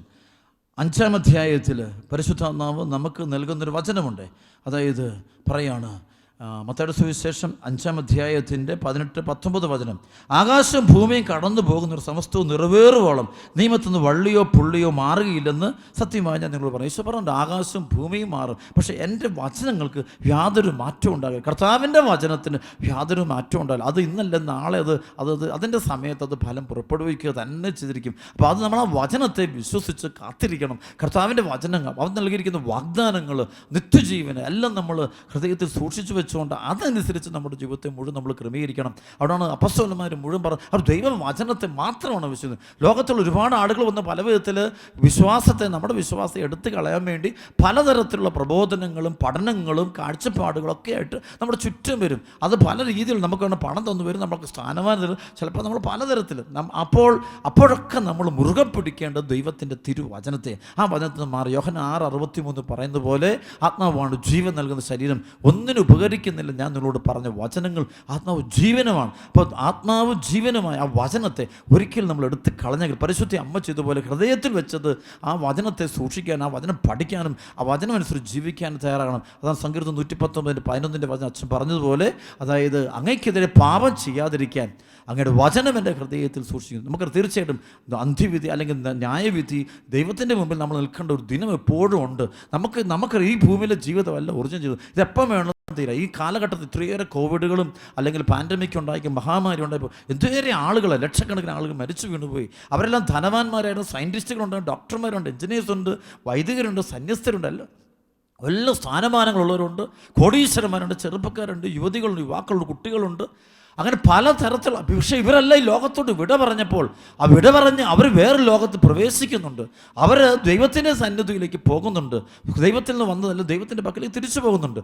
5-ാം അധ്യായത്തിൽ പരിശുദ്ധാത്മാവ് നമുക്ക് നൽകുന്നൊരു വചനമുണ്ട്. അതായത് പറയാണ്, മത്തായിയുടെ സുവിശേഷം 5-ാം അധ്യായത്തിൻ്റെ 18-19 വചനം. ആകാശവും ഭൂമിയും കടന്നു പോകുന്നൊരു സമസ്തവും നിറവേറുവോളം നിയമത്തുനിന്ന് വള്ളിയോ പുള്ളിയോ മാറുകയില്ലെന്ന് സത്യമായി ഞാൻ നിങ്ങളോട് പറഞ്ഞു. ഈശോ പറഞ്ഞിട്ടുണ്ട് ആകാശവും ഭൂമിയും മാറും, പക്ഷേ എൻ്റെ വചനങ്ങൾക്ക് യാതൊരു മാറ്റവും ഉണ്ടാകില്ല. കർത്താവിൻ്റെ വചനത്തിന് യാതൊരു മാറ്റവും ഉണ്ടാകില്ല. അത് ഇന്നല്ല നാളെ അതിൻ്റെ സമയത്ത് അത് ഫലം പുറപ്പെടുവിക്കുക തന്നെ ചെയ്തിരിക്കും. അപ്പോൾ അത് നമ്മൾ ആ വചനത്തെ വിശ്വസിച്ച് കാത്തിരിക്കണം. കർത്താവിൻ്റെ വചനങ്ങൾ, അവൻ നൽകിയിരിക്കുന്ന വാഗ്ദാനങ്ങൾ, നിത്യജീവന് എല്ലാം നമ്മൾ ഹൃദയത്തിൽ സൂക്ഷിച്ചു വെച്ചുകൊണ്ട് അതനുസരിച്ച് നമ്മുടെ ജീവിതത്തെ മുഴുവൻ നമ്മൾ ക്രമീകരിക്കണം. അവിടെയാണ് അപ്പോസ്തലന്മാർ മുഴുവൻ പറഞ്ഞു അവർ ദൈവ വചനത്തെ മാത്രമാണ് വിശ്വസിക്കുന്നത്. ലോകത്തുള്ള ഒരുപാട് ആളുകൾ വന്ന പല വിധത്തിൽ വിശ്വാസത്തെ, നമ്മുടെ വിശ്വാസത്തെ എടുത്തു കളയാൻ വേണ്ടി പലതരത്തിലുള്ള പ്രബോധനങ്ങളും പഠനങ്ങളും കാഴ്ചപ്പാടുകളൊക്കെ ആയിട്ട് നമ്മുടെ ചുറ്റും വരും. അത് പല രീതിയിൽ നമുക്ക് വേണം പണം തന്നു വരും, നമുക്ക് സ്ഥാനമാനം തരും, ചിലപ്പോൾ നമ്മൾ പലതരത്തിൽ അപ്പോഴൊക്കെ നമ്മൾ മുറുകെ പിടിക്കേണ്ടത് ദൈവത്തിൻ്റെ തിരുവചനത്തെ. ആ വചനത്തിൽ നിന്ന് മാറി യോഹന്നാൻ 6:63 പറയുന്നത് പോലെ ആത്മാവാണ് ജീവൻ നൽകുന്ന ശരീരം, ഒന്നിനും ഉപകരിക്കുന്നില്ല. ഞാൻ നിങ്ങളോട് പറഞ്ഞ വചനങ്ങൾ ആത്മാവ് ജീവനുമാണ്. അപ്പോൾ ആത്മാവ് ജീവനുമായ ആ വചനത്തെ ഒരിക്കലും നമ്മൾ എടുത്ത് കളഞ്ഞെങ്കിൽ പരിശുദ്ധ അമ്മ ചെയ്തതുപോലെ ഹൃദയത്തിൽ വെച്ചത് ആ വചനത്തെ സൂക്ഷിക്കാനും ആ വചനം പഠിക്കാനും ആ വചനം അനുസരിച്ച് ജീവിക്കാനും തയ്യാറാകണം. അതാണ് സങ്കീർത്തനം 119:11 വചനം അച്ഛൻ പറഞ്ഞതുപോലെ, അതായത് അങ്ങയ്ക്കെതിരെ പാപം ചെയ്യാതിരിക്കാൻ അങ്ങയുടെ വചനം എൻ്റെ ഹൃദയത്തിൽ സൂക്ഷിക്കുന്നു. നമുക്ക് തീർച്ചയായിട്ടും അന്ത്യവിധി അല്ലെങ്കിൽ ന്യായവിധി ദൈവത്തിൻ്റെ മുമ്പിൽ നമ്മൾ നിൽക്കേണ്ട ഒരു ദിനം എപ്പോഴും ഉണ്ട്. നമുക്ക് ഈ ഭൂമിയിലെ ജീവിതമല്ല ഒറിജിനൽ ജീവിതം. ഇതെപ്പം വേണം തീരാ. ഈ കാലഘട്ടത്തിൽ ഇത്രയേറെ കോവിഡുകളും അല്ലെങ്കിൽ പാൻഡമിക് ഉണ്ടാക്കി, മഹാമാരി ഉണ്ടായപ്പോൾ എന്തേറെ ആളുകൾ, ലക്ഷക്കണക്കിന് ആളുകൾ മരിച്ചു വീണുപോയി. അവരെല്ലാം ധനവാന്മാരായിരുന്നു, സയൻറ്റിസ്റ്റുകളുണ്ട്, ഡോക്ടർമാരുണ്ട്, എഞ്ചിനീയേഴ്സ് ഉണ്ട്, വൈദികരുണ്ട്, സന്യസ്തരുണ്ട്, എല്ലാ സ്ഥാനമാനങ്ങളുള്ളവരുണ്ട്, കോടീശ്വരന്മാരുണ്ട്, ചെറുപ്പക്കാരുണ്ട്, യുവതികളുണ്ട്, യുവാക്കളുണ്ട്, കുട്ടികളുണ്ട്, അങ്ങനെ പലതരത്തിലുള്ള. പക്ഷേ ഇവരെല്ലാം ഈ ലോകത്തോട് വിട പറഞ്ഞപ്പോൾ ആ വിട പറഞ്ഞ് അവർ വേറെ ലോകത്ത് പ്രവേശിക്കുന്നുണ്ട്. അവർ ദൈവത്തിൻ്റെ സന്നിധിയിലേക്ക് പോകുന്നുണ്ട്. ദൈവത്തിൽ നിന്ന് വന്നതല്ല ദൈവത്തിൻ്റെ പക്കലേക്ക് തിരിച്ചു പോകുന്നുണ്ട്.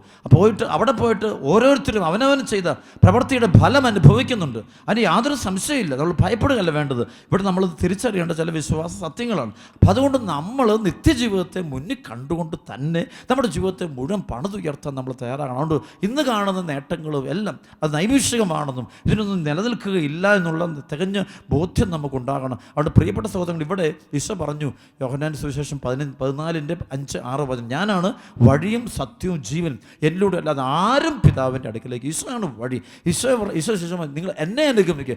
അവിടെ പോയിട്ട് ഓരോരുത്തരും അവനവൻ ചെയ്ത പ്രവൃത്തിയുടെ ഫലം അനുഭവിക്കുന്നുണ്ട്. അതിന് യാതൊരു സംശയമില്ല. നമ്മൾ ഭയപ്പെടുകയല്ല വേണ്ടത്. ഇവിടെ നമ്മൾ തിരിച്ചറിയേണ്ട ചില വിശ്വാസ സത്യങ്ങളാണ്. അപ്പം അതുകൊണ്ട് നമ്മൾ നിത്യജീവിതത്തെ മുന്നിൽ കണ്ടുകൊണ്ട് തന്നെ നമ്മുടെ ജീവിതത്തെ മുഴുവൻ പണിതുയർത്താൻ നമ്മൾ തയ്യാറാകണം. അതുകൊണ്ട് ഇന്ന് കാണുന്ന നേട്ടങ്ങളും എല്ലാം അത് നൈമിഷികമാണെന്നും ഇതിനൊന്നും നിലനിൽക്കുകയില്ല എന്നുള്ള തികഞ്ഞ ബോധ്യം നമുക്കുണ്ടാകണം. അതുകൊണ്ട് പ്രിയപ്പെട്ട സഹോദരങ്ങൾ, ഇവിടെ ഈശോ പറഞ്ഞു യോഹന്നാന്റെ സുവിശേഷം 14:5-6 വചനം, ഞാനാണ് വഴിയും സത്യവും ജീവൻ, എന്നിലൂടെ അല്ലാതെ ആരും പിതാവിൻ്റെ അടുക്കലേക്ക്. ഈശോയാണ് വഴി. ഈശോ ശേഷം നിങ്ങൾ എന്നെ അനുഗമിക്കുക.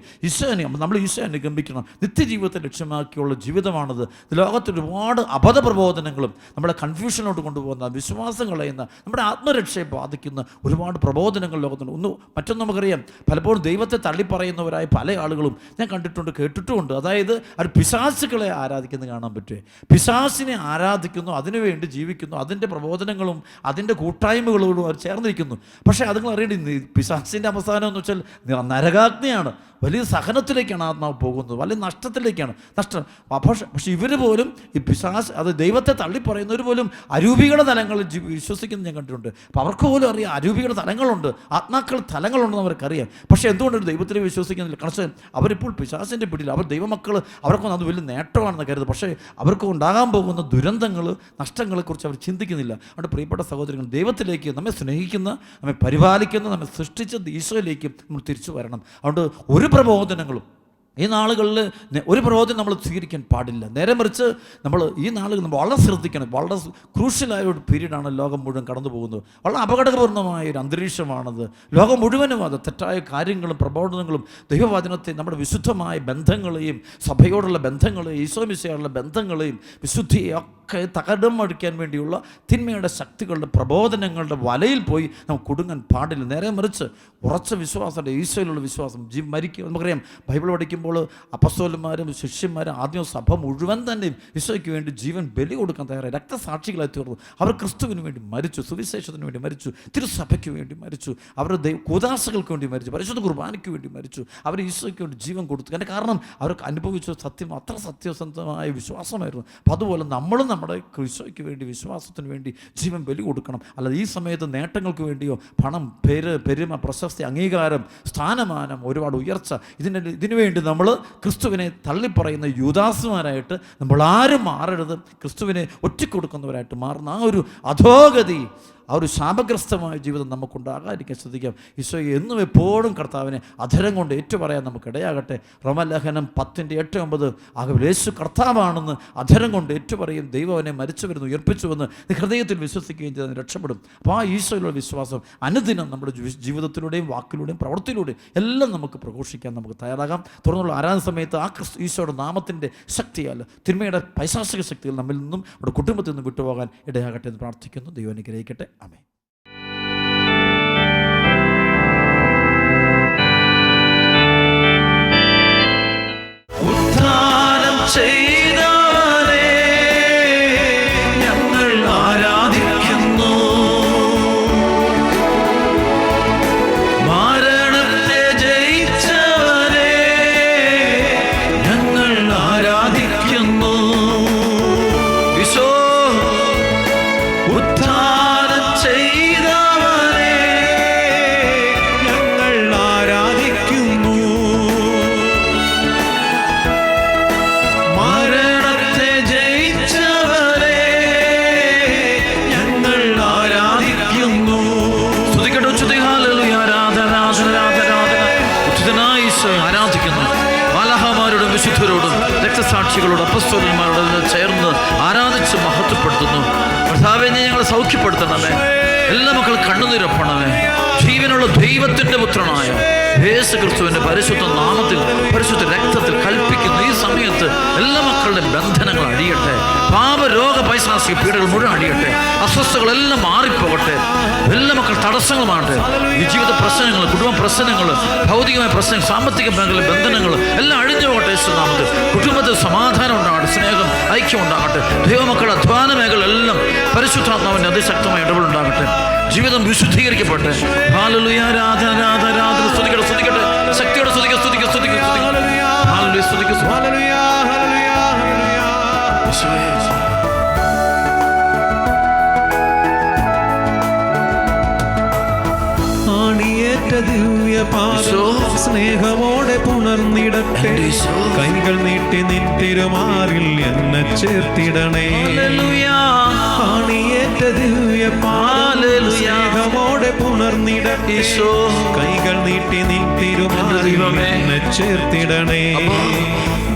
നമ്മൾ ഈശോ അനുഗമിക്കണം. നിത്യജീവിതത്തെ ലക്ഷ്യമാക്കിയുള്ള ജീവിതമാണിത്. ലോകത്തിൽ ഒരുപാട് അബദ്ധപ്രബോധനങ്ങളും നമ്മളെ കൺഫ്യൂഷനോട്ട് കൊണ്ടുപോകുന്ന, വിശ്വാസം കളയുന്ന, നമ്മുടെ ആത്മരക്ഷയെ ബാധിക്കുന്ന ഒരുപാട് പ്രബോധനങ്ങൾ ലോകത്തുണ്ട്. മറ്റൊന്നും നമുക്കറിയാം, പലപ്പോഴും ദൈവത്തെ തള്ളിപ്പറയുന്നവരായ പല ആളുകളും ഞാൻ കണ്ടിട്ടുണ്ട്, കേട്ടിട്ടുമുണ്ട്. അതായത് അവർ പിശാചുക്കളെ ആരാധിക്കുന്നത് കാണാൻ പറ്റുമേ. പിശാചിനെ ആരാധിക്കുന്നു, അതിനുവേണ്ടി ജീവിക്കുന്നു, അതിൻ്റെ പ്രബോധനങ്ങളും അതിൻ്റെ കൂട്ടായ്മകളോടും അവർ ചേർന്നിരിക്കുന്നു. പക്ഷേ അതുങ്ങൾ അറിയേണ്ടി പിശാചിൻ്റെ അവസാനം എന്ന് വെച്ചാൽ നരകാഗ്നിയാണ്. വലിയ സഹനത്തിലേക്കാണ് ആത്മാവ് പോകുന്നത്, വലിയ നഷ്ടത്തിലേക്കാണ് നഷ്ടം. പക്ഷേ ഇവർ പോലും ഈ പിശാച്, അത് ദൈവത്തെ തള്ളിപ്പറയുന്നവർ പോലും അരൂപികളുടെ തലങ്ങളിൽ വിശ്വസിക്കുന്നത് ഞാൻ കണ്ടിട്ടുണ്ട്. അപ്പോൾ അവർക്ക് പോലും അറിയാം അരൂപികളുടെ തലങ്ങളുണ്ട്, ആത്മാക്കൾ തലങ്ങളുണ്ടെന്ന് അവർക്കറിയാം. പക്ഷേ എന്തുകൊണ്ടൊരു ദൈവത്തിൽ വിശ്വസിക്കുന്നില്ല? കാരണം അവരിപ്പോൾ പിശാചിൻ്റെ പിടിയിൽ. അവർ ദൈവമക്കൾ, അവർക്കൊന്നും അത് വലിയ നേട്ടമാണെന്ന് കരുതും. പക്ഷേ അവർക്ക് ഉണ്ടാകാൻ പോകുന്ന ദുരന്തങ്ങൾ, നഷ്ടങ്ങളെക്കുറിച്ച് അവർ ചിന്തിക്കുന്നില്ല. അതുകൊണ്ട് പ്രിയപ്പെട്ട സഹോദരങ്ങൾ, ദൈവത്തിലേക്ക്, നമ്മെ സ്നേഹിക്കുന്ന, നമ്മെ പരിപാലിക്കുന്ന, നമ്മെ സൃഷ്ടിച്ച ഈശോയിലേക്ക് നമ്മൾ തിരിച്ചു വരണം. അതുകൊണ്ട് ഒരു പ്രബോധനങ്ങളും ഈ നാളുകളിൽ ഒരു പ്രബോധനം നമ്മൾ സ്വീകരിക്കാൻ പാടില്ല. നേരെ മറിച്ച് നമ്മൾ ഈ നാളുകൾ നമ്മൾ വളരെ ശ്രദ്ധിക്കണം. വളരെ ക്രൂഷ്യലായ ഒരു പീരീഡാണ് ലോകം മുഴുവൻ കടന്നു പോകുന്നത്. വളരെ അപകടപൂർണ്ണമായ ഒരു അന്തരീക്ഷമാണത്. ലോകം മുഴുവനും അത് തെറ്റായ കാര്യങ്ങളും പ്രബോധനങ്ങളും ദൈവവചനത്തെ, നമ്മുടെ വിശുദ്ധമായ ബന്ധങ്ങളെയും, സഭയോടുള്ള ബന്ധങ്ങളെയും, ഈശോമിശിഹായുള്ള ബന്ധങ്ങളെയും, വിശുദ്ധിയൊക്കെ തകടം അടിക്കാൻ വേണ്ടിയുള്ള തിന്മയുടെ ശക്തികളുടെ പ്രബോധനങ്ങളുടെ വലയിൽ പോയി നമുക്ക് കുടുങ്ങാൻ പാടില്ല. നേരെ മറിച്ച് ഉറച്ച വിശ്വാസമുണ്ട്, ഈശോയിലുള്ള വിശ്വാസം. മരിക്കും. നമുക്കറിയാം, ബൈബിൾ പഠിക്കുമ്പോൾ അപ്പോസ്തലന്മാരും ശിഷ്യന്മാരും ആദ്യം സഭ മുഴുവൻ തന്നെ ഈശോയ്ക്ക് വേണ്ടി ജീവൻ ബലി കൊടുക്കാൻ തയ്യാറായി രക്തസാക്ഷികളായി തീർന്നു. അവർ ക്രിസ്തുവിന് വേണ്ടി മരിച്ചു, സുവിശേഷത്തിന് വേണ്ടി മരിച്ചു, തിരുസഭയ്ക്ക് വേണ്ടി മരിച്ചു, അവരുടെ കൂദാശകൾക്ക് വേണ്ടി മരിച്ചു, പരിശുദ്ധ കുർബാനയ്ക്ക് വേണ്ടി മരിച്ചു. അവർ ഈശോയ്ക്ക് വേണ്ടി ജീവൻ കൊടുത്തു. അതിൻ്റെ കാരണം അവർക്ക് അനുഭവിച്ച സത്യം അത്ര സത്യസന്ധമായ വിശ്വാസമായിരുന്നു. അപ്പോൾ അതുപോലെ നമ്മളും നമ്മുടെ ഈശോയ്ക്ക് വേണ്ടി, വിശ്വാസത്തിന് വേണ്ടി ജീവൻ ബലി കൊടുക്കണം. അല്ലാതെ ഈ സമയത്ത് നേട്ടങ്ങൾക്ക് വേണ്ടിയോ, പണം, പേര്, പെരുമ, പ്രശസ്തി, അംഗീകാരം, സ്ഥാനമാനം, ഒരുപാട് ഉയർച്ച, ഇതിനു വേണ്ടി നമ്മൾ ക്രിസ്തുവിനെ തള്ളിപ്പറയുന്ന യൂദാസുമാരായിട്ട് നമ്മൾ ആരും മാറരുത്. ക്രിസ്തുവിനെ ഒറ്റിക്കൊടുക്കുന്നവരായിട്ട് മാറുന്ന ആ ഒരു അധോഗതി, ആ ഒരു ശാപഗ്രസ്തമായ ജീവിതം നമുക്കുണ്ടാകാതിരിക്കാൻ ശ്രദ്ധിക്കാം. ഈശോ എന്നും എപ്പോഴും കർത്താവിനെ അധരം കൊണ്ട് ഏറ്റുപറയാൻ നമുക്കിടയാകട്ടെ. റോമലേഖനം 10:8-9 ആകെ യേശു കർത്താവാണെന്ന് അധരം കൊണ്ട് ഏറ്റുപറയും. ദൈവം അവനെ മരിച്ചവരെന്ന് ഉയർപ്പിച്ചുവെന്ന് ഹൃദയത്തിൽ വിശ്വസിക്കുകയും ചെയ്ത് രക്ഷപ്പെടും. അപ്പോൾ ആ ഈശോയിലുള്ള വിശ്വാസം അനുദിനം നമ്മുടെ ജീവിതത്തിലൂടെയും വാക്കിലൂടെയും പ്രവൃത്തിയിലൂടെയും എല്ലാം നമുക്ക് പ്രഘോഷിക്കാൻ നമുക്ക് തയ്യാറാകാം. തുടർന്നുള്ള ആരാധന സമയത്ത് ആ ഈശോയുടെ നാമത്തിൻ്റെ ശക്തിയാൽ തിന്മയുടെ പൈശാചിക ശക്തികൾ നമ്മിൽ നിന്നും നമ്മുടെ കുടുംബത്തിൽ നിന്നും വിട്ടുപോകാൻ ഇടയാകട്ടെ എന്ന് പ്രാർത്ഥിക്കുന്നു. ദൈവം അനുഗ്രഹിക്കട്ടെ. ആമേൻ. ഉദ്ധാനം ചെയ്തവനെ ഞങ്ങൾ ആരാധിക്കുന്നു. മരണത്തെ ജയിച്ചവനെ ഞങ്ങൾ ആരാധിക്കുന്നു. ഉദ്ധാനം ചെയ്തവനെ ഞങ്ങൾ ആരാധിക്കുന്നു. മരണത്തെ ജയിച്ചവനെ ഞങ്ങൾ ആരാധിക്കുന്നു. സ്തുതിക്കട്ടെ, സ്തുതി, ഹല്ലേലൂയ, ആരാധന, ആരാധന. ഉദ്ധിതനായ ഈശോ ആരാധിക്കുന്നു. മാലാഖമാരോടും വിശുദ്ധരോടും രക്തസാക്ഷികളോടും അപ്പസ്തോലന്മാരോടും ചേർന്ന് ആരാധിച്ച് മഹത്വപ്പെടുത്തുന്നു. കർത്താവേ, നീ ഞങ്ങളെ സൗഖ്യപ്പെടുത്തണമേ. എല്ലാ മക്കൾ കണ്ണുനിരപ്പണമേ. ജീവനുള്ള ദൈവത്തിൻ്റെ പുത്രനായ യേശുക്രിസ്തുവിന്റെ പരിശുദ്ധ നാമത്തിൽ, പരിശുദ്ധ രക്തത്തിൽ കൽപ്പിക്കുന്നു. ഈ സമയത്ത് എല്ലാ മക്കളുടെ ബന്ധനങ്ങൾ അടിയട്ടെ. പാപരോഗ പൈശാചിക പീഡകൾ മുഴുവൻ അടിയട്ടെ. അസ്വസ്ഥകളെല്ലാം മാറിപ്പോകട്ടെ. എല്ലാ മക്കൾ തടസ്സങ്ങളുമാകട്ടെ. ഈ ജീവിത പ്രശ്നങ്ങൾ, കുടുംബ പ്രശ്നങ്ങൾ, ഭൗതികമായ പ്രശ്നങ്ങൾ, സാമ്പത്തിക മേഖല ബന്ധനങ്ങൾ എല്ലാം അഴിഞ്ഞു പോകട്ടെ. യേശുനാമത്തിൽ കുടുംബത്തിൽ സമാധാനം ഉണ്ടാകട്ടെ, സ്നേഹം, ഐക്യം ഉണ്ടാകട്ടെ. ദൈവമക്കളുടെ അധ്വാന മേഖല എല്ലാം പരിശുദ്ധാത്മാവിന്റെ അതിശക്തമായ ഇടപെടുണ്ടാകട്ടെ. ജീവിതം വിശുദ്ധീകരിക്കട്ടെ. ഹല്ലേലൂയ, ആരാധന, ആരാധന. സ്തുതിക്കട്ടെ, സ്തുതിക്കട്ടെ, ശക്തിയോടെ സ്തുതിക്കുക, സ്തുതിക്കുക, സ്തുതിക്കുക, സ്തുതിക്കുക. ഹല്ലേലൂയ, സ്തുതിക്കുക, ഹല്ലേലൂയ, ഹല്ലേലൂയ, ഹല്ലേലൂയ. യേശുവേ, ആണിയേറ്റ ദിവ്യപാദം സ്നേഹമോടെ പുണർന്നിടട്ടെ. കൈകൾ നീട്ടി നിൻ തിരുമാറിൽ എന്നെ ചേർത്തിടണേ. ആണിയേറ്റ ദിവ്യപാദം സ്നേഹമോടെ പുണർന്നിടട്ടെ. കൈകൾ നീട്ടി നിൻ തിരുമാറിൽ എന്നെ ചേർത്തിടണേ.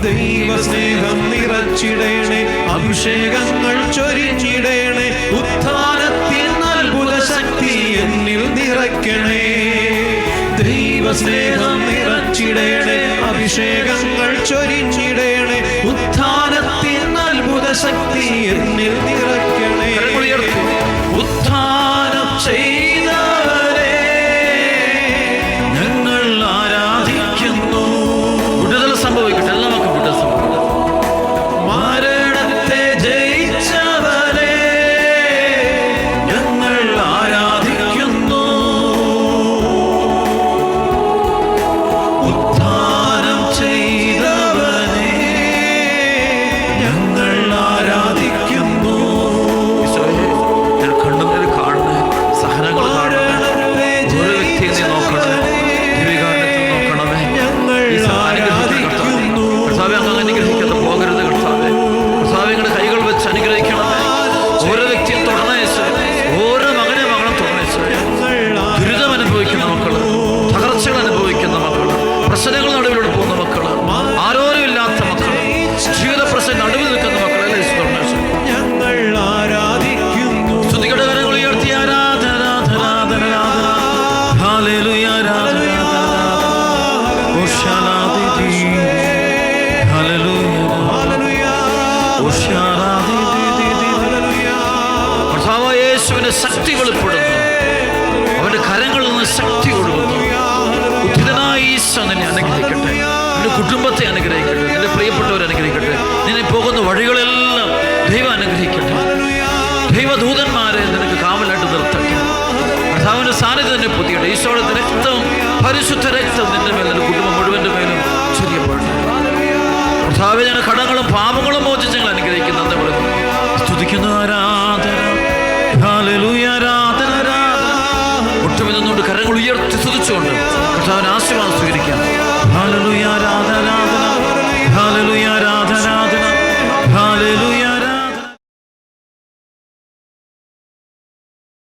ദൈവസ്നേഹം നിറച്ചിടണേ. അഭിഷേകങ്ങൾ ചൊരിഞ്ഞിടണേ. ഉത്ഥാനത്തിൽ അത്ഭുത ശക്തി എന്നിൽ നിറയ്ക്കണേ. ദൈവസ്നേഹം നിറച്ചിടണേ. അഭിഷേകങ്ങൾ ചൊരിഞ്ഞിടണേ. ഉത്ഥാനത്തിൽ അത്ഭുത ശക്തി എന്നിൽ നിറയ്ക്കണേ. ഉത്ഥാനം ചെയ്തവരെ ഞങ്ങൾ ആരാധിക്കുന്നു. വിടുതൽ സംഭവിക്കട്ടെ. എല്ലാ മക്കളും വിടുതൽ സംഭവിക്കട്ടെ. മരണത്തെ ജയിച്ചവരെ ഞങ്ങൾ ആരാധിക്കുന്നു. ഉദ്ധാനം ചെയ്തവനെ ഞങ്ങൾ ആരാധിക്കുന്നു. കണ്ണുനീർ കാണണേ, സഹനങ്ങൾ കാണണേ. ഓരോ വ്യക്തിയെ നീ നോക്കണേ, ദിവ്യകാരുണ്യത്തിൽ നോക്കണമേ. കർത്താവേ, അങ്ങ് അനുഗ്രഹിക്കാതെ പോകരുത്. കർത്താവേ, കർത്താവേ, ഞങ്ങളുടെ കൈകൾ വെച്ച് അനുഗ്രഹിക്കണമേ. ഓരോ വ്യക്തിയും തൊടണേ. ഓരോ മകനെ മകളും തൊടണേ. ദുരിതം അനുഭവിക്കുന്ന മക്കള്, തകർച്ചകൾ അനുഭവിക്കുന്ന മക്കള്, പ്രശ്നങ്ങൾ നടുവിലൂടെ പോകുന്ന മക്കള്, ആരോരും ഇല്ലാത്ത മക്കള്, ജീവിത പ്രശ്നം നടുവിൽ നിൽക്കുന്ന മക്കളെ ഞങ്ങൾ ആരാധിക്കുന്നു. സ്തുതികളുടെ കരങ്ങൾ ഉയർത്തി ആരാധന, ആരാധന, ആരാധന. ഹല്ലേലൂയ, ആരാധന, കർത്താവായ യേശുവിന്റെ ശക്തി വെളിപ്പെടുന്നു. അവന്റെ കരങ്ങളിൽ നിന്ന് ശക്തി ഒഴുകുന്നു. ഉദ്ധിതനായ ഈശോ നിന്നെ അനുഗ്രഹിക്കട്ടെ. നിന്റെ കുടുംബത്തെ അനുഗ്രഹിക്കട്ടെ. നിന്റെ പ്രിയപ്പെട്ടവരെ അനുഗ്രഹിക്കട്ടെ. നിന്നെ പോകുന്ന വഴികളെല്ലാം ദൈവം അനുഗ്രഹിക്കട്ടെ. ദൈവദൂതന്മാരെ നിനക്ക് കാവലായിട്ട് നിർത്തട്ടെ. കർത്താവിന്റെ സാന്നിധ്യം തന്നെ പുതിയട്ടെ. ഈശോയുടെ രക്തം, പരിശുദ്ധ രക്തം നിന്റെ മേൽ, നിന്റെ കുടുംബം മുഴുവൻ്റെ മേലും ചൊരിയപ്പെടട്ടെ. കർത്താവേ, ഞങ്ങൾ കടങ്ങളും പാപങ്ങളും മോചിച്ച് ഞങ്ങൾ അനുഗ്രഹിക്കുന്നു. സ്തുതിക്കുന്നു. ആരാധന, ഹല്ലേലൂയ, ആരാധന, ആരാധന. ഒട്ടുമിതൊന്നുകൊണ്ട് കരങ്ങൾ ഉയർത്തി സ്തുതിച്ചുകൊണ്ട് കർത്താവിനെ ആശീർവാദം സ്വീകരിക്കാം.